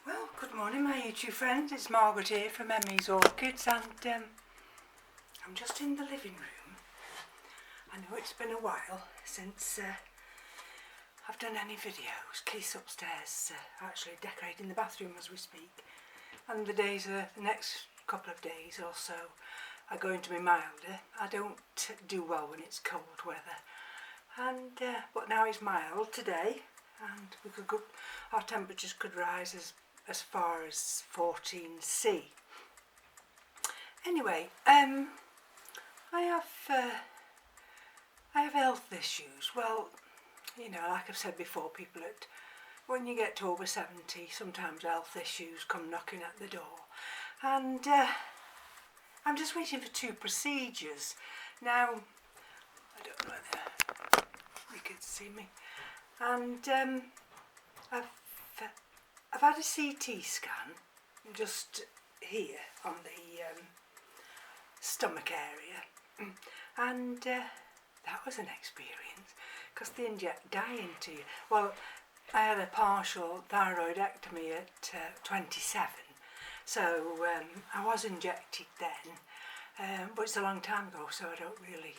Well, good morning my YouTube friends, it's Margaret here from Emmy's Orchids, and I'm just in the living room. I know it's been a while since I've done any videos. Keith's upstairs actually decorating the bathroom as we speak, and the next couple of days or so are going to be milder. I don't do well when it's cold weather, and but now it's mild today, and our temperatures could rise as far as 14°C. Anyway, I have health issues. Well, you know, like I've said before, when you get to over 70, sometimes health issues come knocking at the door, and I'm just waiting for 2 procedures. Now, I don't know whether you can see me, and I've had a CT scan just here on the stomach area, and that was an experience because they inject dye into you. Well, I had a partial thyroidectomy at 27, so I was injected then, but it's a long time ago, so I don't really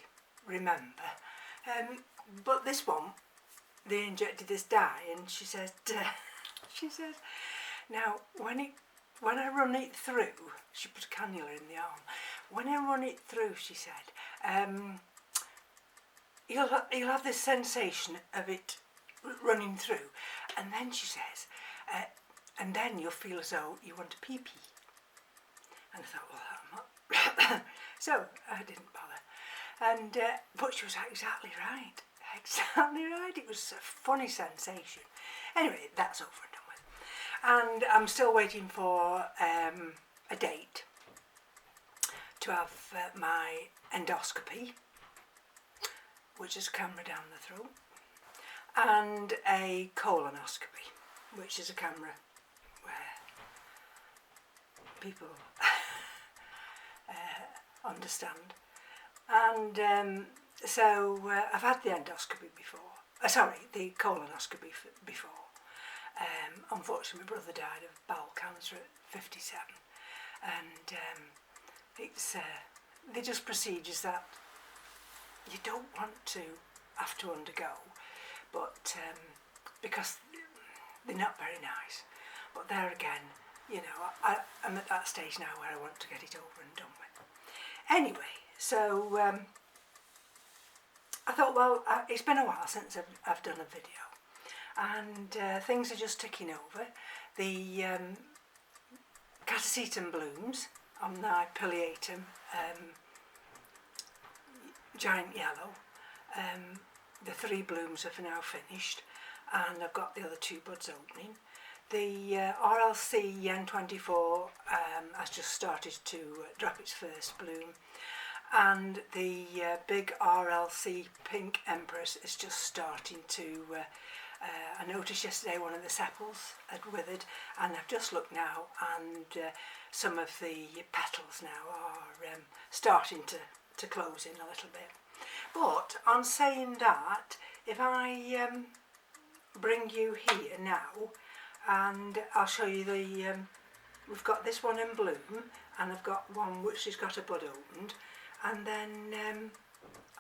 remember. But this one, they injected this dye, and she says, now when I run it through, she put a cannula in the arm. When I run it through, she said, you'll have this sensation of it running through, and then she says, and then you'll feel as though you want to pee pee. And I thought, well, I'm not. So I didn't bother. And but she was exactly right. Exactly right. It was a funny sensation. Anyway, that's over and done with. And I'm still waiting for a date to have my endoscopy, which is a camera down the throat, and a colonoscopy, which is a camera where people understand. And so I've had the endoscopy before. The colonoscopy before. Unfortunately, my brother died of bowel cancer at 57, and they're just procedures that you don't want to have to undergo, but because they're not very nice. But there again, you know, I'm at that stage now where I want to get it over and done with. Anyway, so I thought, well, it's been a while since I've done a video, and things are just ticking over. The catasetum blooms on my pileatum, giant yellow, the 3 blooms have now finished, and I've got the other 2 buds opening. The RLC N24 has just started to drop its first bloom, and the big RLC Pink Empress is just starting to, I noticed yesterday one of the sepals had withered, and I've just looked now, and some of the petals now are starting to close in a little bit. But on saying that, if I bring you here now, and I'll show you we've got this one in bloom, and I've got one which has got a bud opened, and then,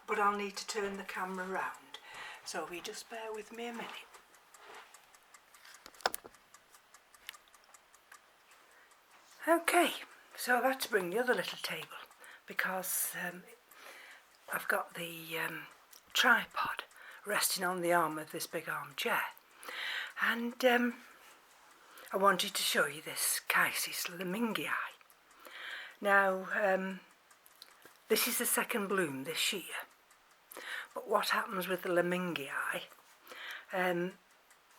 but I'll need to turn the camera round, so if you just bear with me a minute. Okay, so I've had to bring the other little table, because I've got the tripod resting on the arm of this big armchair, and I wanted to show you this Chysis lemingii. Now, this is the second bloom this year, but what happens with the lemingii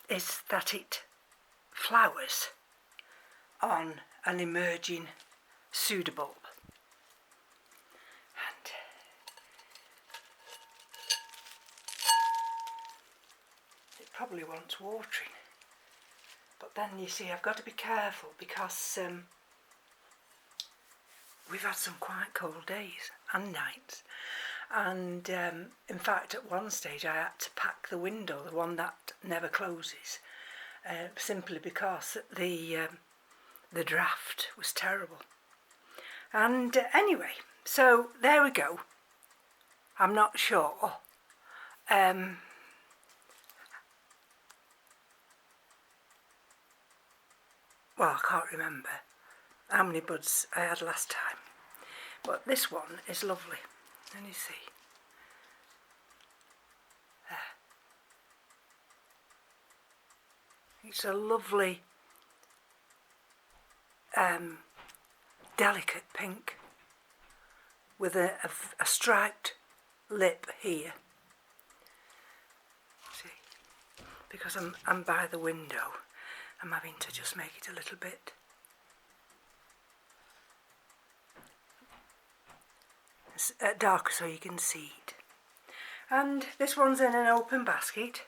is that it flowers on an emerging pseudobulb. And it probably wants watering, but then you see I've got to be careful because we've had some quite cold days and nights, and in fact at one stage I had to pack the window, the one that never closes, simply because the draft was terrible. And anyway, so there we go. I'm not sure. Well, I can't remember how many buds I had last time, but this one is lovely. Let me see. There. It's a lovely, delicate pink with a striped lip here. See, because I'm by the window, I'm having to just make it a little bit darker so you can see it. And this one's in an open basket.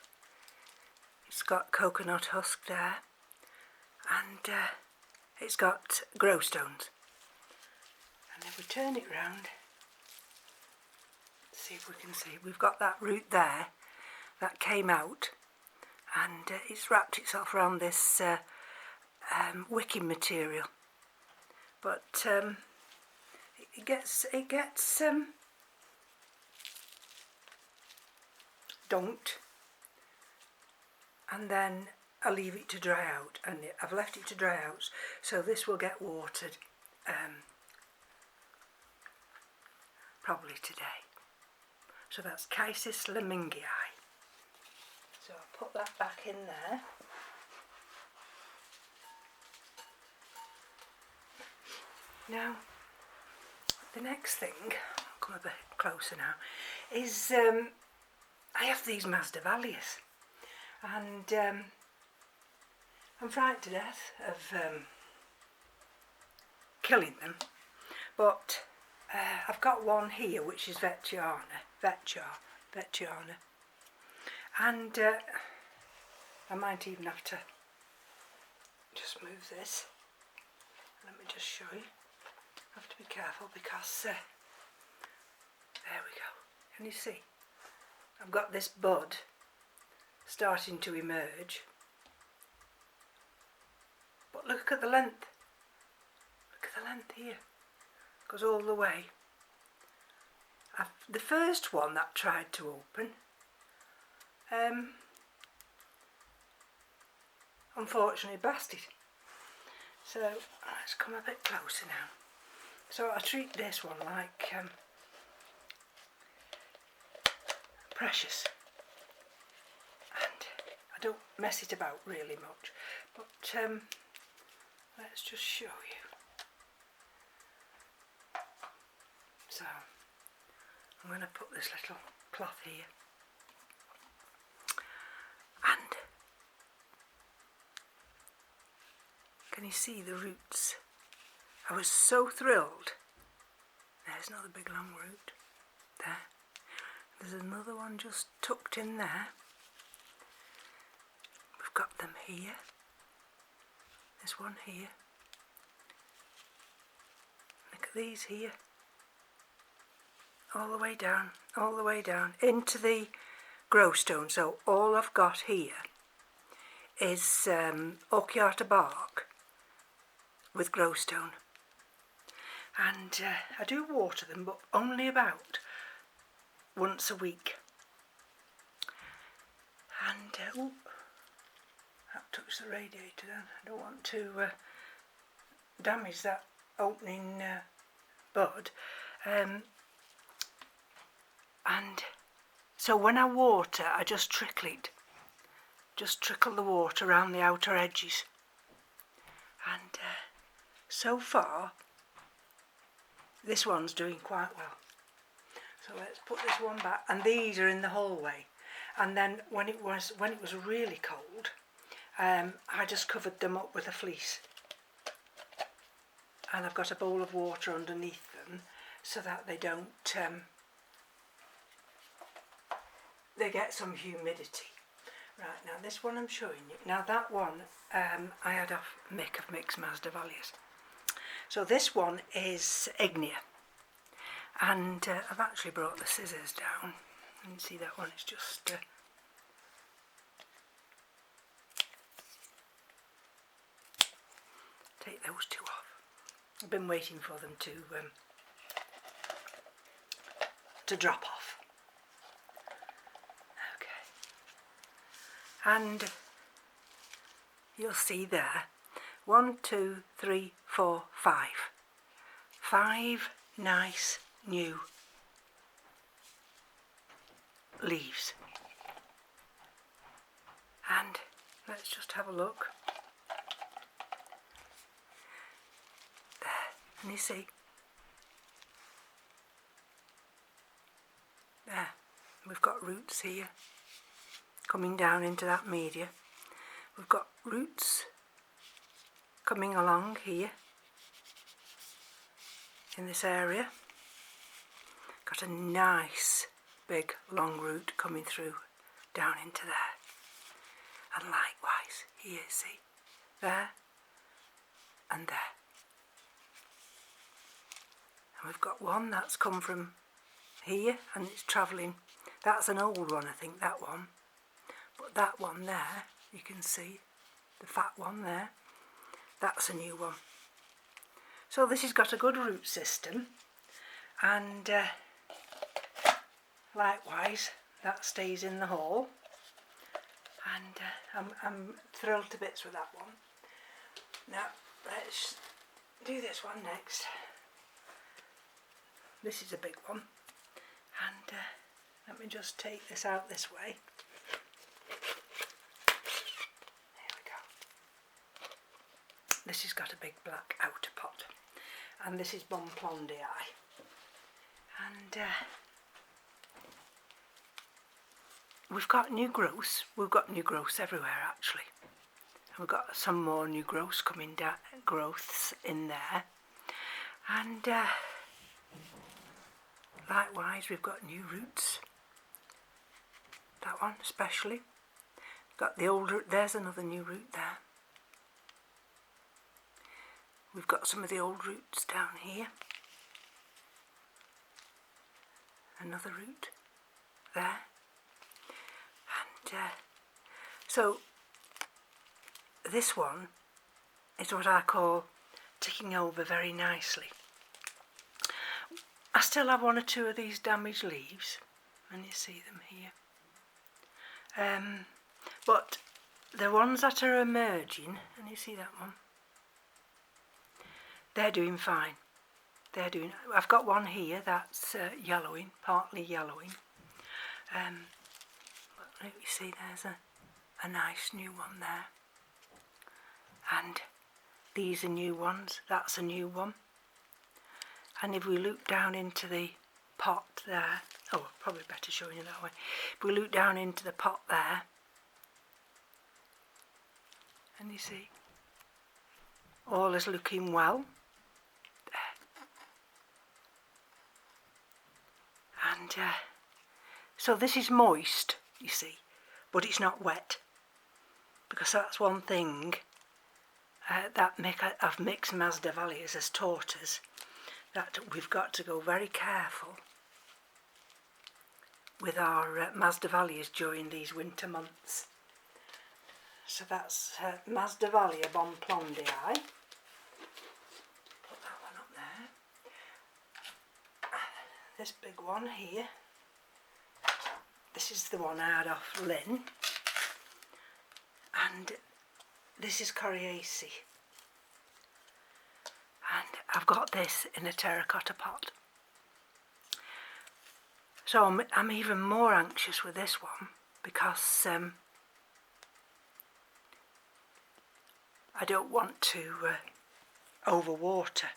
It's got coconut husk there, and it's got grow stones. And if we turn it round, see if we can see, we've got that root there that came out, and it's wrapped itself around this wicking material. But it gets dunked, and then I leave it to dry out, and I've left it to dry out, so this will get watered probably today. So that's Chysis lemingii. So I'll put that back in there. Now, the next thing, I'll come a bit closer now, is I have these Masdevallias, and I'm frightened to death of killing them, but I've got one here which is Vetchiana, and I might even have to just move this. Let me just show you. I have to be careful because there we go. Can you see? I've got this bud starting to emerge, but look at the length. Look at the length here. Goes all the way. The first one that tried to open, unfortunately busted. So let's come a bit closer now. So I treat this one like precious, and I don't mess it about really much, but let's just show you. So I'm going to put this little cloth here, and can you see the roots? I was so thrilled. There's another big long root there. There's another one just tucked in there. We've got them here. There's one here. Look at these here. All the way down into the grow stone. So all I've got here is Orchiata bark with grow stone. And I do water them, but only about once a week. And ooh, that touched the radiator then. I don't want to damage that opening bud. And so when I water, I just trickle it. Just trickle the water around the outer edges. And so far, this one's doing quite well. So let's put this one back, and these are in the hallway. And then when it was really cold, I just covered them up with a fleece, and I've got a bowl of water underneath them so that they don't they get some humidity. Right, now this one I'm showing you. Now that one I had off Mick of Mick's Masdevallias. So this one is Ignia, and I've actually brought the scissors down. You can see that one is just take those two off. I've been waiting for them to drop off. Okay. And you'll see there, 1, 2, 3, 4, 5. 5 nice new leaves. And let's just have a look. There, and you see, there, we've got roots here coming down into that media. We've got roots coming along here in this area. Got a nice big long root coming through down into there. And likewise here, see, there and there. And we've got one that's come from here and it's travelling. That's an old one, I think, that one. But that one there, you can see, the fat one there, that's a new one. So this has got a good root system, and likewise that stays in the hole, and I'm thrilled to bits with that one. Now let's do this one next. This is a big one, and let me just take this out this way. There we go. This has got a big black outer pot, and this is Bonplondii, and we've got new growths. We've got new growths everywhere actually. We've got some more new growths coming down, growths in there, and likewise we've got new roots. That one especially. Got the old root. There's another new root there. We've got some of the old roots down here. Another root there. And so this one is what I call ticking over very nicely. I still have one or two of these damaged leaves, and you see them here. But the ones that are emerging, and you see that one, they're doing fine. They're doing. I've got one here that's yellowing, partly yellowing. But you see, there's a nice new one there. And these are new ones. That's a new one. And if we look down into the pot there, oh, probably better showing you that way. If we look down into the pot there, and you see, all is looking well. And so this is moist, you see, but it's not wet, because that's one thing that of mixed Masdevallias has taught us, that we've got to go very careful with our Masdevallias during these winter months. So that's Masdevallia Bonplondii. Put that one up there. This big one here, this is the one I had off Lynn, and this is Coriaceae, and I've got this in a terracotta pot. So I'm even more anxious with this one, because I don't want to overwater,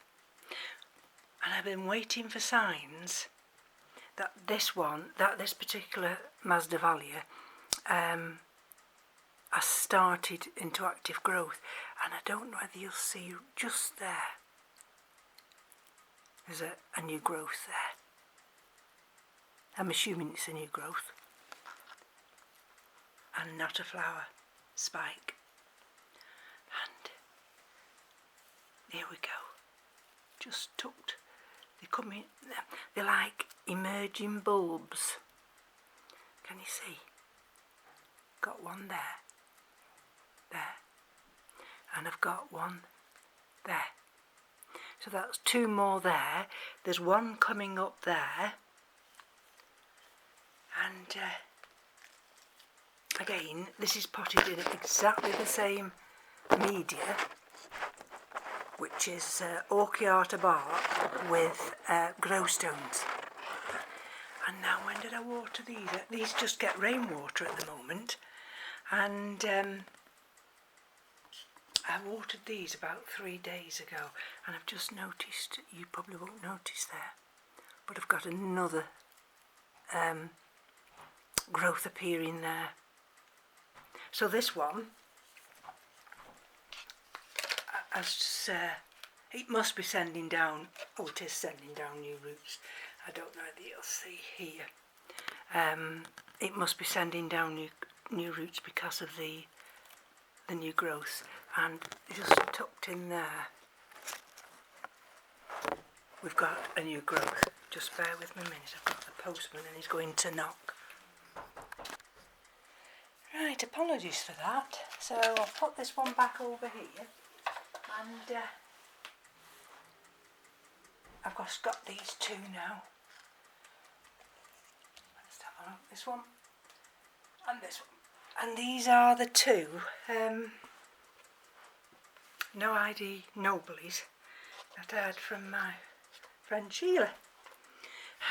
and I've been waiting for signs that this particular Masdevallia has started into active growth, and I don't know whether you'll see just there. There's a new growth there. I'm assuming it's a new growth and not a flower spike. And there we go. Just tucked. They come in. They're like emerging bulbs. Can you see? Got one there. There. And I've got one there. So that's 2 more there. There's 1 coming up there. And again, this is potted in exactly the same media, which is Orchids bark with grow stones. And now when did I water these? These just get rainwater at the moment. And I watered these about 3 days ago, and I've just noticed, you probably won't notice there, but I've got another growth appearing there. So this one, it must be sending down, oh, it is sending down new roots. I don't know whether you'll see here. It must be sending down new roots because of the new growth. And just tucked in there, we've got a new growth. Just bear with me a minute, I've got the postman and he's going to knock. Right, apologies for that. So I'll put this one back over here, and I've just got these 2 now. Let's have a look, this one and this one. And these are the 2 No ID Noblies that I had from my friend Sheila.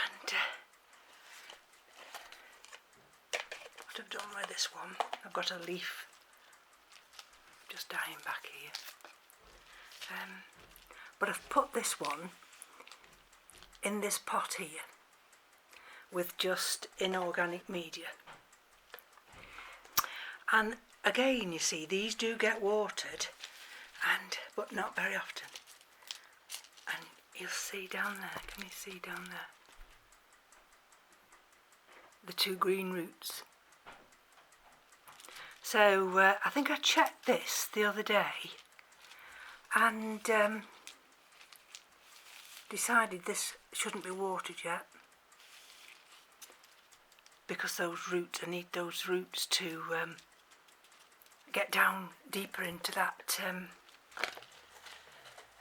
And what I've done with this one, I've got a leaf just dying back here. But I've put this one in this pot here with just inorganic media. And again, you see, these do get watered, but not very often. And you'll see down there, can you see down there? The 2 green roots. So I think I checked this the other day and decided this shouldn't be watered yet, because those roots, I need those roots to get down deeper into that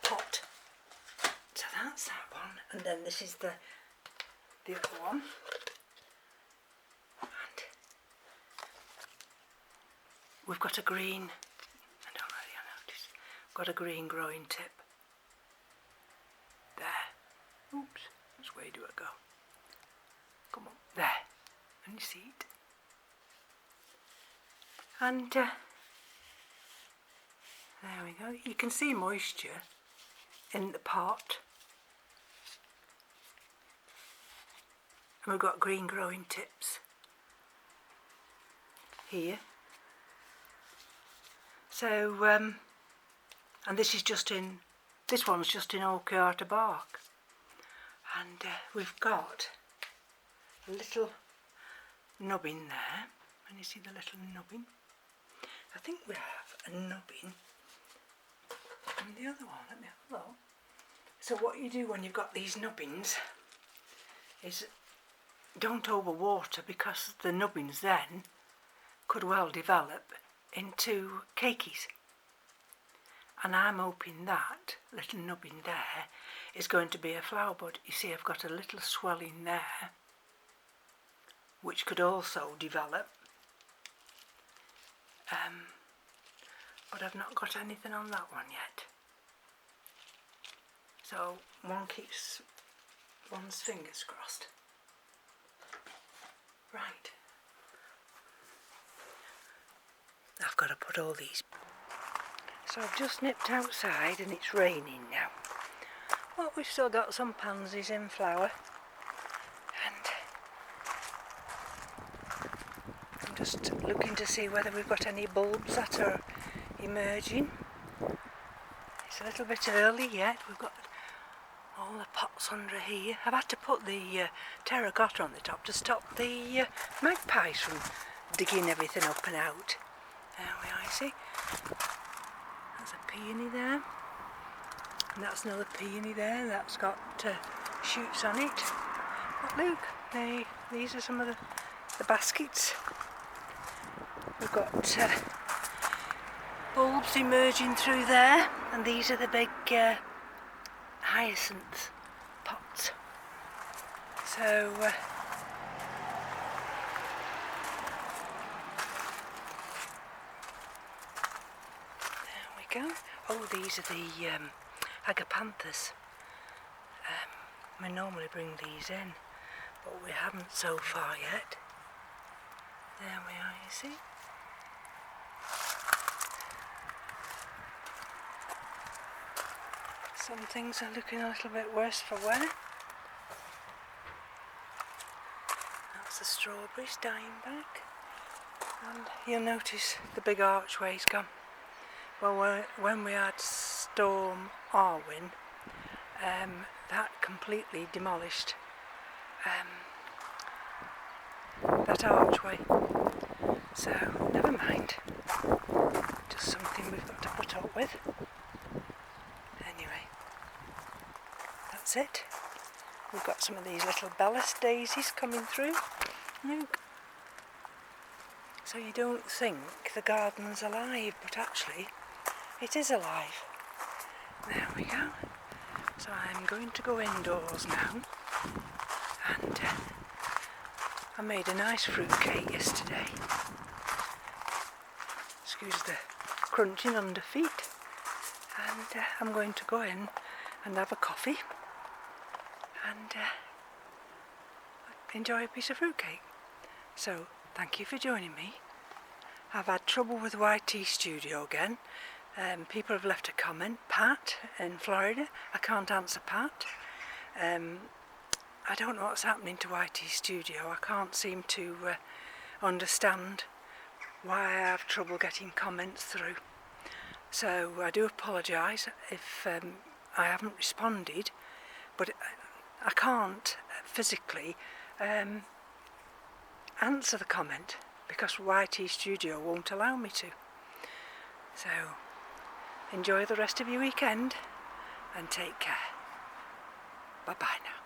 pot. So that's that one, and then this is the other one. And we've got a green, I don't really notice, got a green growing tip there. Oops, which way do I go? Come on, there, and you see it. And there we go, you can see moisture in the pot. And we've got green growing tips here. So, and this one's just in Orchids bark. And we've got a little nubbin there. Can you see the little nubbin? I think we have a nubbin and the other one. Let me have a look. So what you do when you've got these nubbins is don't overwater, because the nubbins then could well develop into cakeys. And I'm hoping that little nubbin there is going to be a flower bud. You see, I've got a little swelling there which could also develop. But I've not got anything on that one yet. So one keeps one's fingers crossed. Right. I've got to put all these. So I've just nipped outside and it's raining now. Well, we've still got some pansies in flower. And I'm just looking to see whether we've got any bulbs that are emerging. It's a little bit early yet. We've got all the pots under here. I've had to put the terracotta on the top to stop the magpies from digging everything up and out. There we are, you see. That's a peony there. And that's another peony there. That's got shoots on it. But look, these are some of the baskets. We've got bulbs emerging through there, and these are the big hyacinth pots. So there we go. Oh, these are the agapanthus. We normally bring these in, but we haven't so far yet. There we are, you see. Some things are looking a little bit worse for wear. That's the strawberries dying back. And you'll notice the big archway's gone. Well, when we had Storm Arwen, that completely demolished that archway. So, never mind. Just something we've got to put up with. Anyway, that's it. We've got some of these little Bellis daisies coming through. Look. So you don't think the garden's alive, but actually it is alive. There we go. So I'm going to go indoors now, and I made a nice fruit cake yesterday. Excuse the crunching under feet. And I'm going to go in and have a coffee and enjoy a piece of fruit cake. So thank you for joining me. I've had trouble with YT Studio again. People have left a comment. Pat in Florida. I can't answer Pat. I don't know what's happening to YT Studio. I can't seem to understand why I have trouble getting comments through. So I do apologise if I haven't responded, but I can't physically answer the comment because YT Studio won't allow me to. So enjoy the rest of your weekend and take care. Bye bye now.